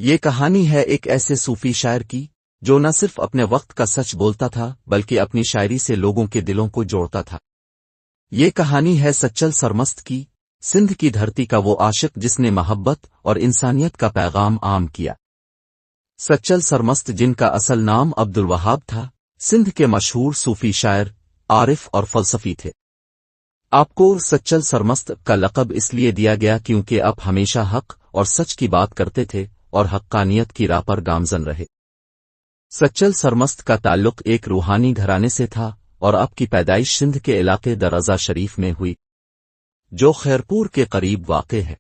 یہ کہانی ہے ایک ایسے صوفی شاعر کی جو نہ صرف اپنے وقت کا سچ بولتا تھا بلکہ اپنی شاعری سے لوگوں کے دلوں کو جوڑتا تھا۔ یہ کہانی ہے سچل سرمست کی، سندھ کی دھرتی کا وہ عاشق جس نے محبت اور انسانیت کا پیغام عام کیا۔ سچل سرمست، جن کا اصل نام عبدالوہاب تھا، سندھ کے مشہور صوفی شاعر، عارف اور فلسفی تھے۔ آپ کو سچل سرمست کا لقب اس لیے دیا گیا کیونکہ آپ ہمیشہ حق اور سچ کی بات کرتے تھے اور حقانیت کی راہ پر گامزن رہے۔ سچل سرمست کا تعلق ایک روحانی گھرانے سے تھا اور آپ کی پیدائش سندھ کے علاقے درازا شریف میں ہوئی، جو خیرپور کے قریب واقع ہے۔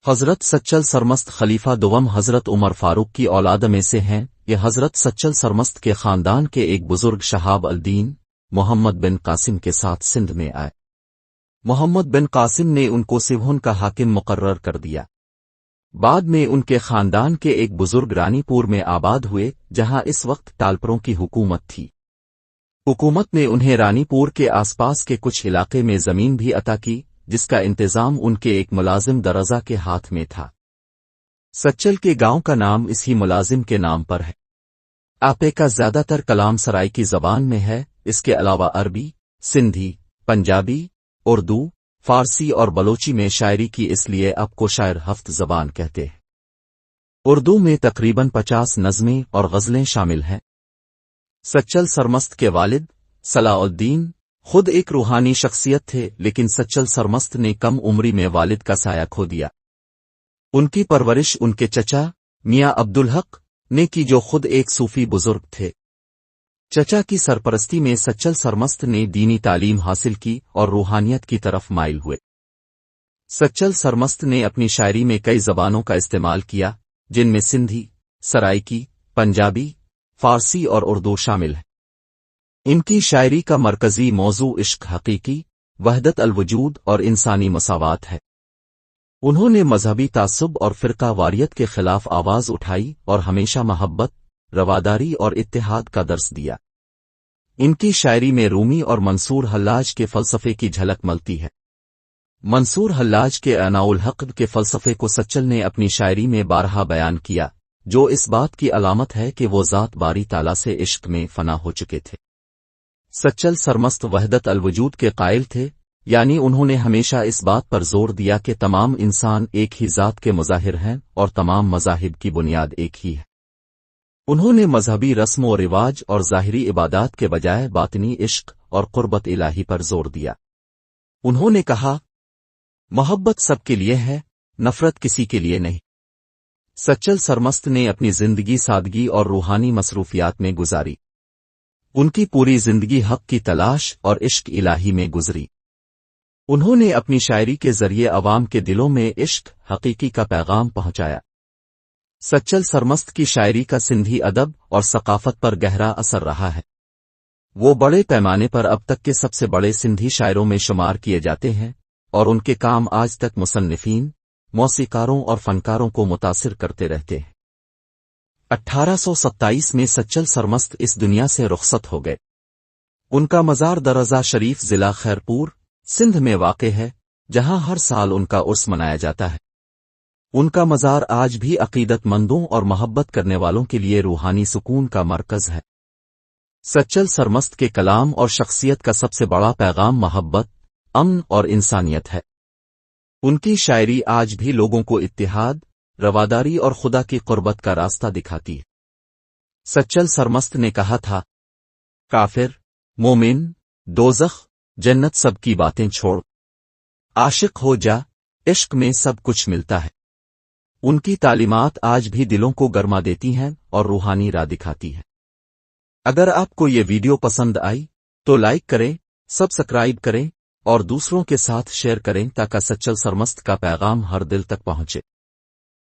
حضرت سچل سرمست خلیفہ دوم حضرت عمر فاروق کی اولاد میں سے ہیں۔ یہ حضرت سچل سرمست کے خاندان کے ایک بزرگ شہاب الدین محمد بن قاسم کے ساتھ سندھ میں آئے۔ محمد بن قاسم نے ان کو سیوہن کا حاکم مقرر کر دیا۔ بعد میں ان کے خاندان کے ایک بزرگ رانی پور میں آباد ہوئے، جہاں اس وقت تالپروں کی حکومت تھی۔ حکومت نے انہیں رانی پور کے آس پاس کے کچھ علاقے میں زمین بھی عطا کی، جس کا انتظام ان کے ایک ملازم درزا کے ہاتھ میں تھا۔ سچل کے گاؤں کا نام اسی ملازم کے نام پر ہے۔ آپے کا زیادہ تر کلام سرائکی زبان میں ہے، اس کے علاوہ عربی، سندھی، پنجابی، اردو، فارسی اور بلوچی میں شاعری کی، اس لیے آپ کو شاعر ہفت زبان کہتے ہیں۔ اردو میں تقریباً 50 نظمیں اور غزلیں شامل ہیں۔ سچل سرمست کے والد صلاح الدین خود ایک روحانی شخصیت تھے، لیکن سچل سرمست نے کم عمری میں والد کا سایہ کھو دیا۔ ان کی پرورش ان کے چچا میاں عبدالحق نے کی، جو خود ایک صوفی بزرگ تھے۔ چچا کی سرپرستی میں سچل سرمست نے دینی تعلیم حاصل کی اور روحانیت کی طرف مائل ہوئے۔ سچل سرمست نے اپنی شاعری میں کئی زبانوں کا استعمال کیا، جن میں سندھی، سرائکی، پنجابی، فارسی اور اردو شامل ہے۔ ان کی شاعری کا مرکزی موضوع عشق، حقیقی وحدت الوجود اور انسانی مساوات ہے۔ انہوں نے مذہبی تعصب اور فرقہ واریت کے خلاف آواز اٹھائی اور ہمیشہ محبت، رواداری اور اتحاد کا درس دیا۔ ان کی شاعری میں رومی اور منصور حلاج کے فلسفے کی جھلک ملتی ہے۔ منصور حلاج کے عناء الحق کے فلسفے کو سچل نے اپنی شاعری میں بارہا بیان کیا، جو اس بات کی علامت ہے کہ وہ ذات باری تعالیٰ سے عشق میں فنا ہو چکے تھے۔ سچل سرمست وحدت الوجود کے قائل تھے، یعنی انہوں نے ہمیشہ اس بات پر زور دیا کہ تمام انسان ایک ہی ذات کے مظاہر ہیں اور تمام مذاہب کی بنیاد ایک ہی ہے۔ انہوں نے مذہبی رسم و رواج اور ظاہری عبادات کے بجائے باطنی عشق اور قربت الہی پر زور دیا۔ انہوں نے کہا، محبت سب کے لیے ہے، نفرت کسی کے لیے نہیں۔ سچل سرمست نے اپنی زندگی سادگی اور روحانی مصروفیات میں گزاری۔ ان کی پوری زندگی حق کی تلاش اور عشق الہی میں گزری۔ انہوں نے اپنی شاعری کے ذریعے عوام کے دلوں میں عشق حقیقی کا پیغام پہنچایا۔ سچل سرمست کی شاعری کا سندھی ادب اور ثقافت پر گہرا اثر رہا ہے۔ وہ بڑے پیمانے پر اب تک کے سب سے بڑے سندھی شاعروں میں شمار کیے جاتے ہیں، اور ان کے کام آج تک مصنفین، موسیقاروں اور فنکاروں کو متاثر کرتے رہتے ہیں۔ 1827 میں سچل سرمست اس دنیا سے رخصت ہو گئے۔ ان کا مزار درزا شریف ضلع خیرپور، سندھ میں واقع ہے، جہاں ہر سال ان کا عرس منایا جاتا ہے۔ ان کا مزار آج بھی عقیدت مندوں اور محبت کرنے والوں کے لیے روحانی سکون کا مرکز ہے۔ سچل سرمست کے کلام اور شخصیت کا سب سے بڑا پیغام محبت، امن اور انسانیت ہے۔ ان کی شاعری آج بھی لوگوں کو اتحاد، رواداری اور خدا کی قربت کا راستہ دکھاتی ہے۔ سچل سرمست نے کہا تھا، کافر، مومن، دوزخ، جنت سب کی باتیں چھوڑ، عاشق ہو جا، عشق میں سب کچھ ملتا ہے۔ ان کی تعلیمات آج بھی دلوں کو گرما دیتی ہیں اور روحانی راہ دکھاتی ہیں۔ اگر آپ کو یہ ویڈیو پسند آئی تو لائک کریں، سبسکرائب کریں اور دوسروں کے ساتھ شیئر کریں تاکہ سچل سرمست کا پیغام ہر دل تک پہنچے۔